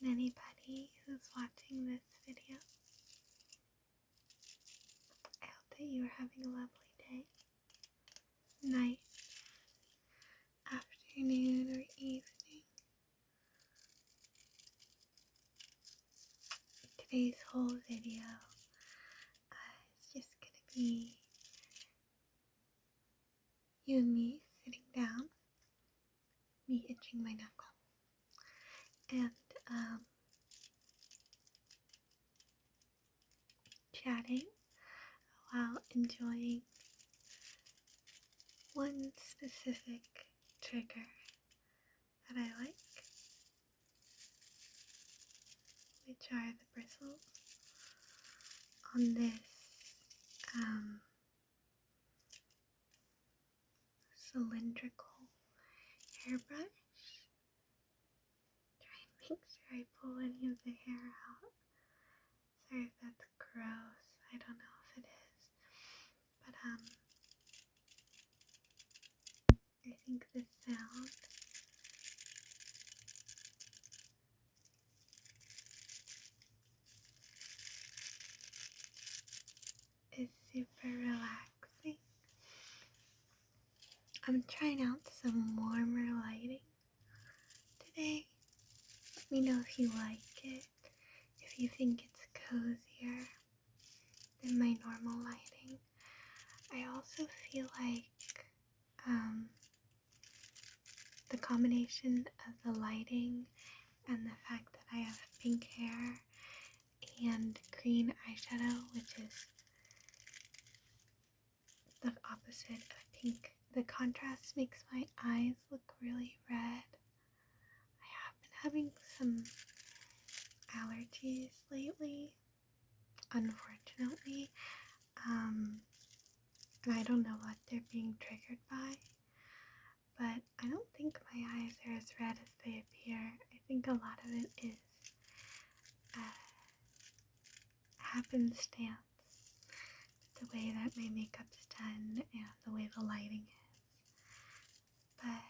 and anybody who's watching this video. I hope that you are having a lovely day, night, afternoon, or evening. Today's whole video is just going to be you and me sitting down, me itching my knuckle, and chatting while enjoying one specific trigger that I like, which are the bristles on this cylindrical hairbrush. Try and make sure I pull any of the hair out. Sorry if that's gross. I don't know if it is. But I think the sound is super relaxing. I'm trying out some warmer lighting today. Let me know if you like it, if you think it's cozier than my normal lighting. I also feel like the combination of the lighting and the fact that I have pink hair and green eyeshadow, which is the opposite of pink, the contrast makes my eyes look really red. I have been having some allergies lately, unfortunately, and I don't know what they're being triggered by, but I don't think my eyes are as red as they appear. I think a lot of it is happenstance, the way that my makeup's done and the way the lighting is. But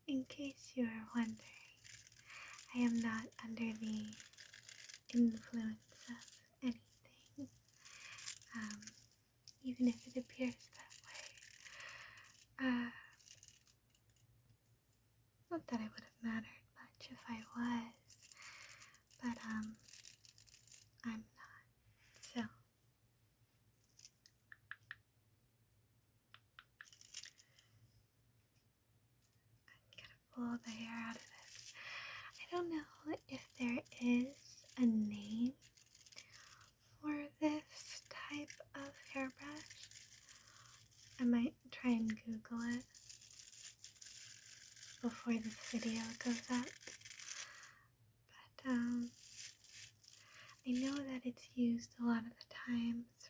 in case you are wondering, I am not under the influence of anything, even if it appears that way. Not that it would have mattered much if I was, but I'm not. So I'm gonna pull the hair out of this. I don't know if there is a name for this type of hairbrush. I might try and Google it before this video goes up. But I know that it's used a lot of the times for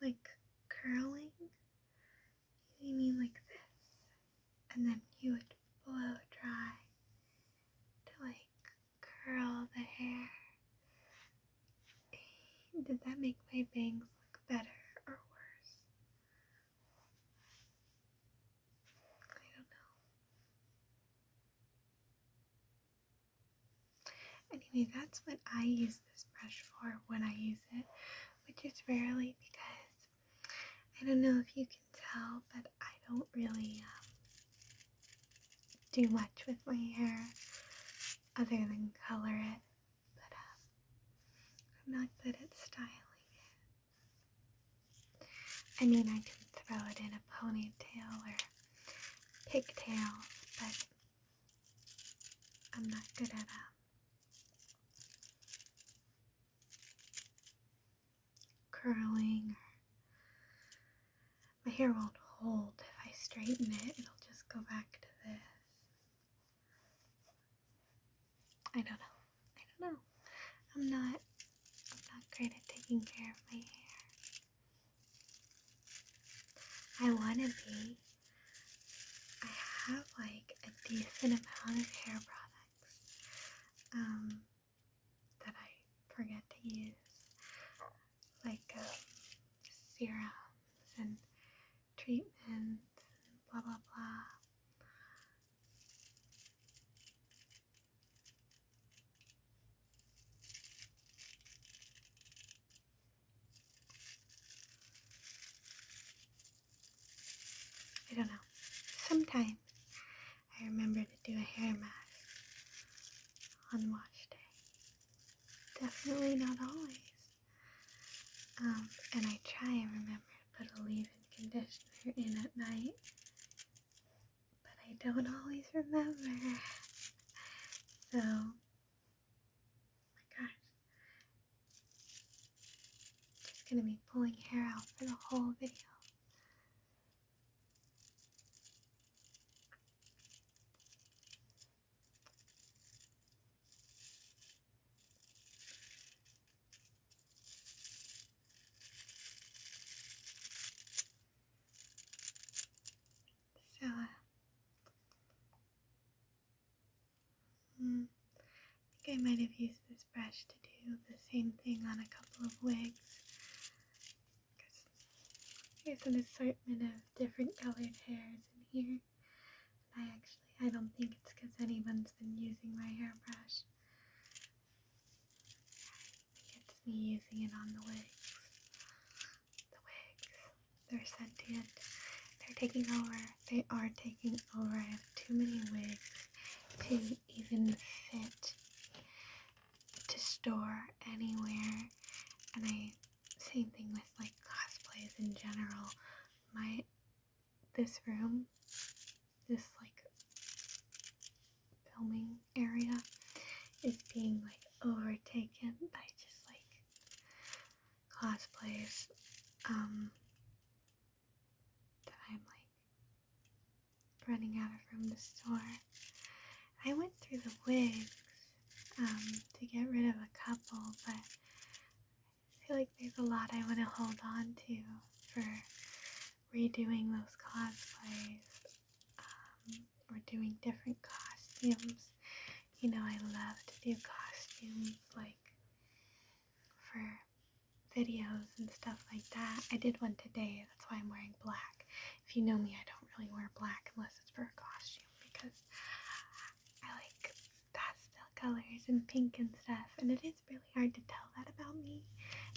like curling. You mean like this, and then you would blow dry to like curl the hair. Did that make my bangs look better or worse? I don't know. Anyway, that's what I use this brush for when I use it, which is rarely, because I don't know if you can tell, but I don't really do much with my hair other than color it. But I'm not good at styling it. I mean, I can throw it in a ponytail or pigtails, but I'm not good at curling. My hair won't hold. If I straighten it, it'll just go back to this. I don't know. I'm not great at taking care of my hair. I wanna be. I have like a decent amount of hair products that I forget to use, like serums and treatments and blah blah blah. I don't know. Sometimes I remember to do a hair mask on wash day. Definitely not always. And I try and remember to put a leave-in conditioner in at night, but I don't always remember. So, oh my gosh. Just gonna be pulling hair out for the whole video. So, I think I might have used this brush to do the same thing on a couple of wigs. Because there's an assortment of different colored hairs in here. I don't think it's because anyone's been using my hairbrush. I think it's me using it on the wigs. The wigs. They're sentient. They're taking over. They are taking over. I have too many wigs to even fit to store anywhere. And same thing with like cosplays in general. This room, this like filming area is being like overtaken by just like cosplays that I'm like running out of room to store. I went through the wigs to get rid of a couple, but I feel like there's a lot I want to hold on to for redoing those cosplays or doing different costumes. You know, I love to do costumes like for videos and stuff like that. I did one today, that's why I'm wearing black. If you know me, I don't really wear black unless it's for a costume because I like pastel colors and pink and stuff, and it is really hard to tell that about me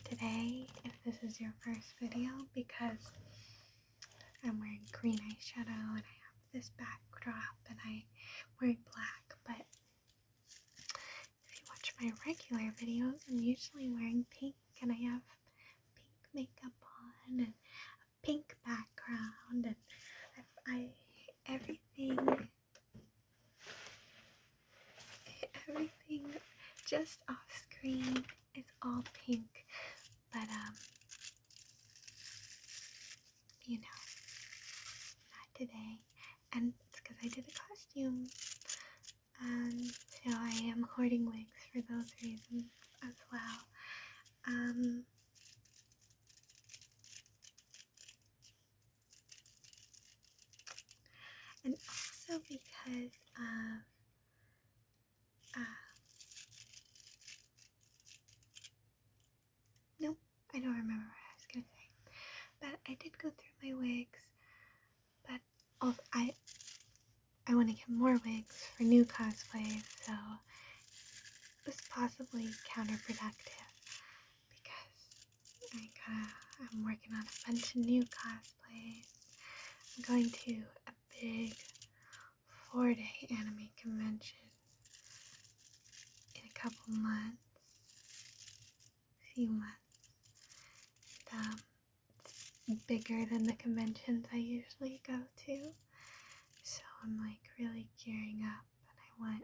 today if this is your first video because I'm wearing green eyeshadow and I have this backdrop and I'm wearing black, but if you watch my regular videos, I'm usually wearing pink and I have pink makeup on and a pink background and everything just off screen is all pink, but you know, not today, and it's because I did a costume, and so I am hoarding wigs for those reasons as well. And also because of nope, I don't remember what I was gonna say, but I did go through my wigs, but also I want to get more wigs for new cosplays, so it was possibly counterproductive because I'm working on a bunch of new cosplays. I'm going to a big 4-day anime convention in a couple months, few months. It's bigger than the conventions I usually go to, so I'm like really gearing up and I want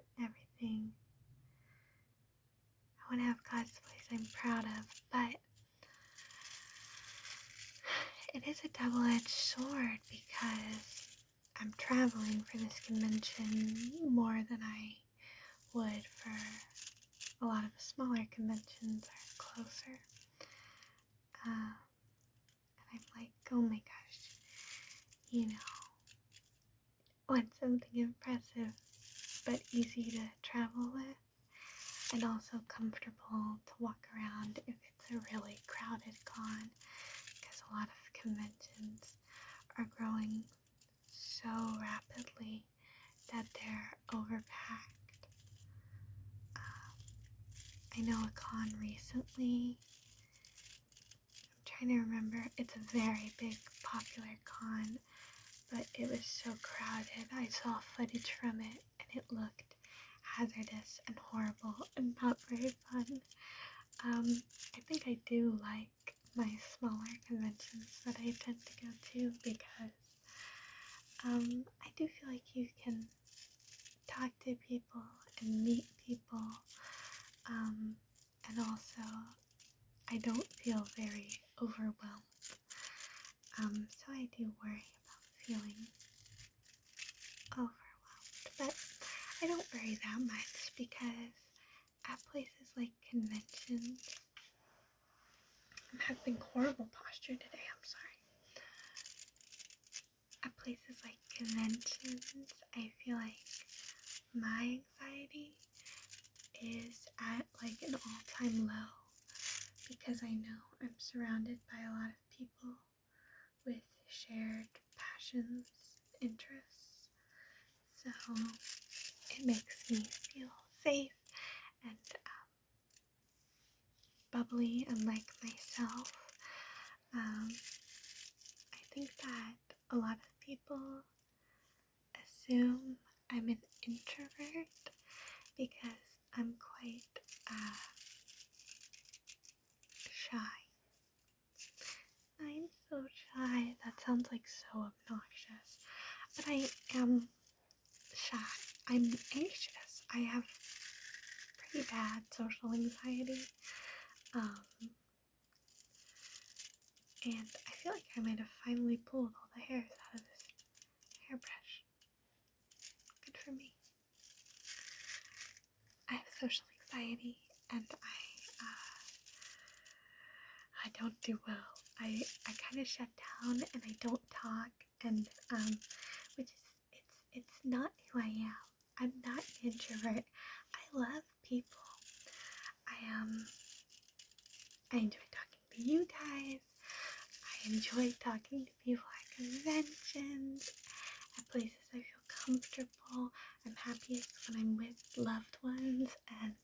to have cosplays I'm proud of, but it is a double-edged sword because I'm traveling for this convention more than I would for a lot of the smaller conventions that are closer. And I'm like, oh my gosh, you know, want something impressive but easy to travel with and also comfortable to walk around if it's a really crowded con, because a lot of conventions are growing so rapidly that they're overpacked. I know a con recently, I'm trying to remember, it's a very big popular con but it was so crowded. I saw footage from it and it looked hazardous and horrible and not very fun. I think I do like my smaller conventions that I tend to go to because I do feel like you can talk to people and meet people, and also I don't feel very overwhelmed. So I do worry about feeling overwhelmed, but I don't worry that much because at places like conventions, I'm having horrible posture today, I'm sorry. At places like conventions, I feel like my anxiety is at like an all-time low because I know I'm surrounded by a lot of people with shared passions, interests, so it makes me feel safe and bubbly and like myself. I think that a lot of people assume I'm an introvert because I'm quite shy. I'm so shy. That sounds like so obnoxious, but I am shy. I'm anxious. I have pretty bad social anxiety. And I feel like I might have finally pulled all the hairs out of this hairbrush. Good for me. I have social anxiety, and I don't do well. I kind of shut down and I don't talk, and which is it's not who I am. I'm not an introvert. I love people. I enjoy talking to you guys. I enjoy talking to people at conventions, at places I feel comfortable. I'm happiest when I'm with loved ones, and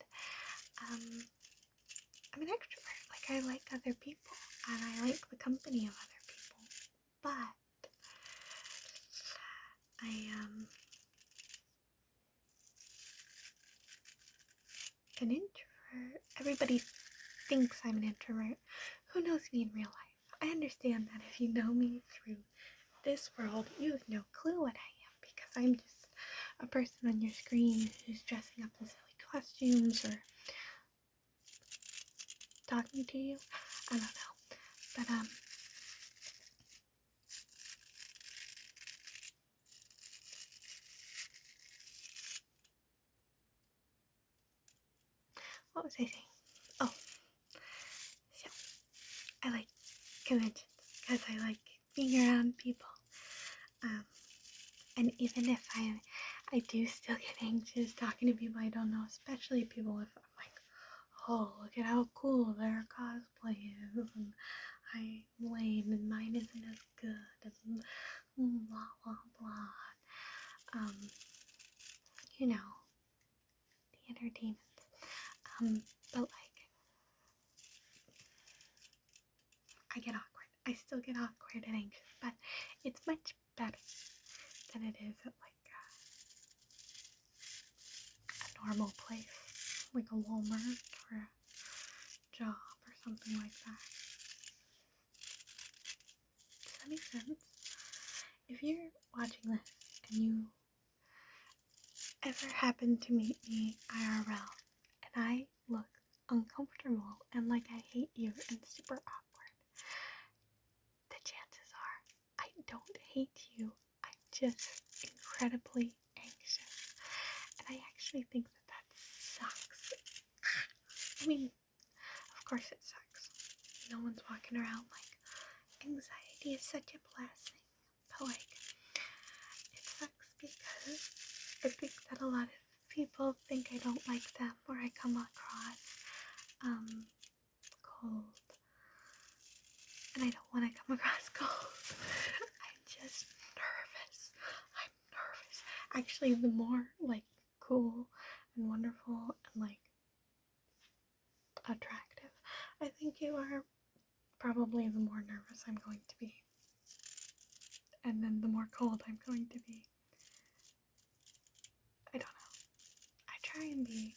I'm an extrovert. Like, I like other people, and I like the company of other people, but I am an introvert. Everybody thinks I'm an introvert. Who knows me in real life? I understand that if you know me through this world, you have no clue what I am because I'm just a person on your screen who's dressing up in silly costumes or talking to you. I don't know. But what was I saying? Oh, so I like conventions because I like being around people. And even if I do still get anxious talking to people I don't know, especially people if I'm like, oh, look at how cool their cosplay is, and I'm lame and mine isn't as good, and blah blah blah. You know, the entertainment. But like, I get awkward. I still get awkward and anxious, but it's much better than it is at like a normal place, like a Walmart or a job or something like that. Does that make sense? If you're watching this and you ever happen to meet me IRL and I look uncomfortable and like I hate you and super awkward, the chances are I don't hate you. I'm just incredibly anxious. And I actually think that sucks. I mean, of course it sucks. No one's walking around like, anxiety is such a blessing. But like, it sucks because I think that a lot of people think I don't like them or I come across cold. And I don't want to come across cold. I'm just nervous. I'm nervous. Actually, the more like cool and wonderful and like attractive I think you are, probably the more nervous I'm going to be. and then the more cold I'm going to be. I don't know. I try and be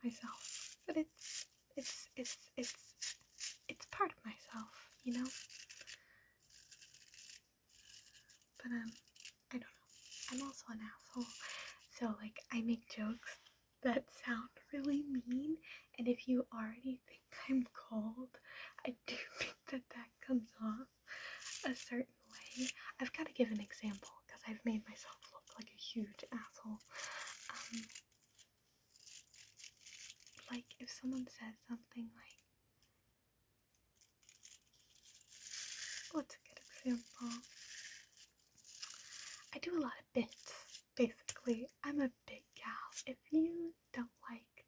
myself, but it's part of myself, you know? But I don't know. I'm also an asshole. So like I make jokes that sound really mean, and if you already think I'm cold, I do think that comes off a certain way. I've got to give an example because I've made myself look like a huge asshole. Like if someone says something like, what's a good example? I do a lot of bits, basically. I'm a bit gal. If you don't like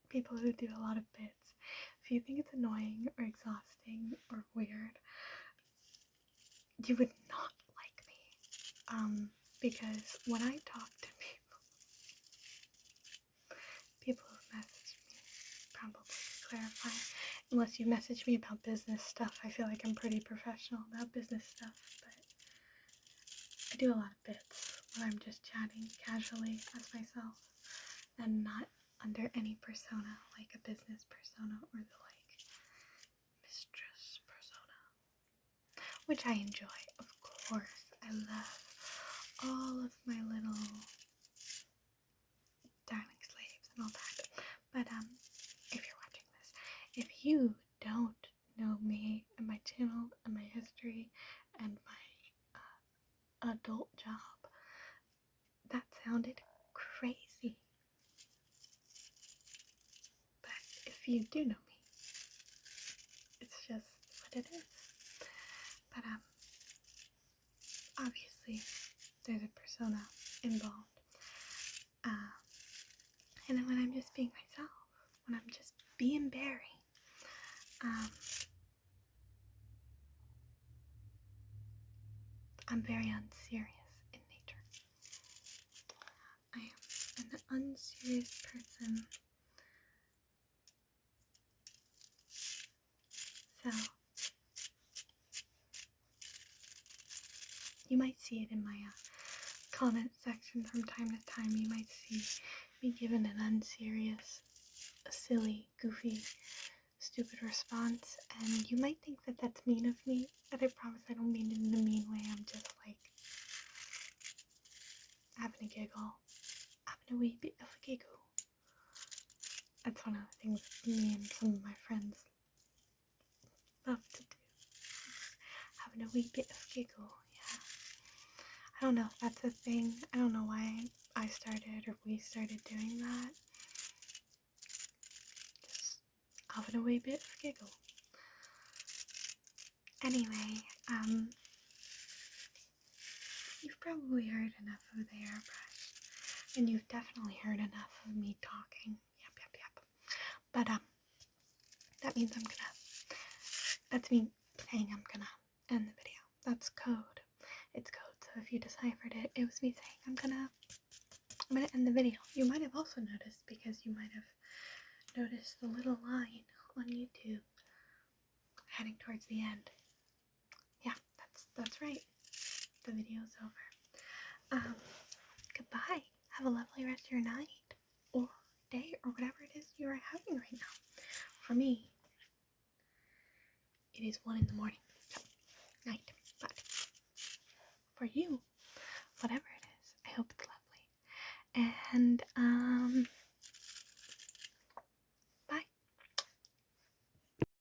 people who do a lot of bits, if you think it's annoying or exhausting or weird, you would not like me. Because when I talk to people who message me, probably clarify, unless you message me about business stuff, I feel like I'm pretty professional about business stuff, but I do a lot of bits when I'm just chatting casually as myself and not under any persona, like a business persona or the like mistress persona, which I enjoy, of course. I love all of my little darling slaves and all that. But if you're watching this, if you don't know me and my channel and my history and my adult job, that sounded crazy. But if you do know me, it's just what it is. But obviously there's a persona involved. And then when I'm just being myself, when I'm just being Barry, I'm very unserious in nature. I am an unserious person. So you might see it in my comment section from time to time. You might see me giving an unserious, silly, goofy, stupid response, and you might think that that's mean of me, but I promise I don't mean it in a mean way. I'm just like having a giggle, having a wee bit of a giggle. That's one of the things me and some of my friends love to do. Having a wee bit of giggle, yeah. I don't know if that's a thing. I don't know why I started or we started doing that. Just having a wee bit of giggle. Anyway, you've probably heard enough of the hairbrush, and you've definitely heard enough of me talking. Yep. But that means that's me saying I'm gonna end the video. That's code. It's code. So if you deciphered it, it was me saying I'm gonna end the video. You might have also noticed, because you might have noticed the little line on YouTube heading towards the end. Yeah, that's right. The video's over. Goodbye. Have a lovely rest of your night or day or whatever it is you are having right now. For me, it is 1 a.m. So, night. But for you, whatever it is, I hope it's lovely. And